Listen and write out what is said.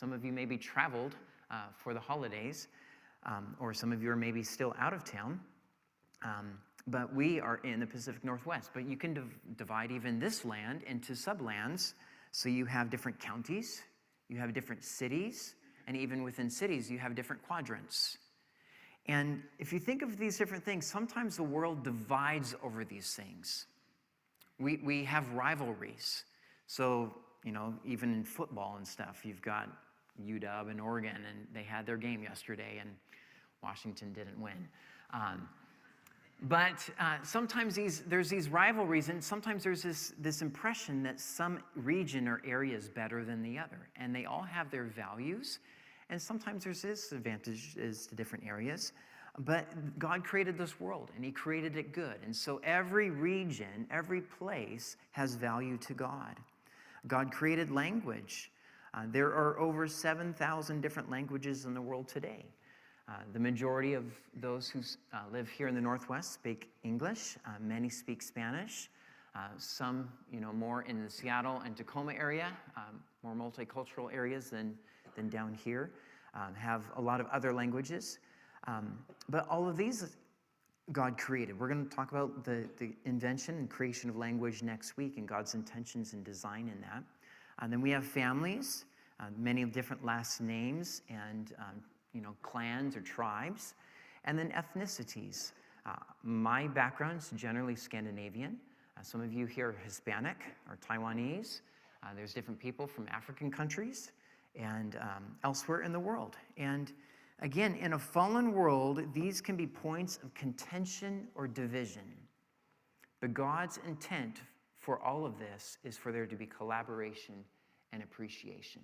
Some of you maybe traveled for the holidays, or some of you are maybe still out of town. But we are in the Pacific Northwest. But you can divide even this land into sublands. So you have different counties, you have different cities, and even within cities, you have different quadrants. And if you think of these different things, sometimes the world divides over these things. We have rivalries. So, even in football and stuff, you've got UW and Oregon, and they had their game yesterday, and Washington didn't win. But sometimes there's these rivalries, and sometimes there's this impression that some region or area is better than the other. And they all have their values, and sometimes there's disadvantages to different areas. But God created this world, and he created it good. And so every region, every place has value to God. God created language. There are over 7,000 different languages in the world today. The majority of those who live here in the Northwest speak English. Many speak Spanish. Some, more in the Seattle and Tacoma area, more multicultural areas than down here, have a lot of other languages. But all of these God created. We're going to talk about the invention and creation of language next week and God's intentions and design in that. And then we have families, many different last names and clans or tribes, and then ethnicities. My background is generally Scandinavian. Some of you here are Hispanic or Taiwanese. There's different people from African countries and elsewhere in the world. And again, in a fallen world, these can be points of contention or division. But God's intent for all of this is for there to be collaboration and appreciation.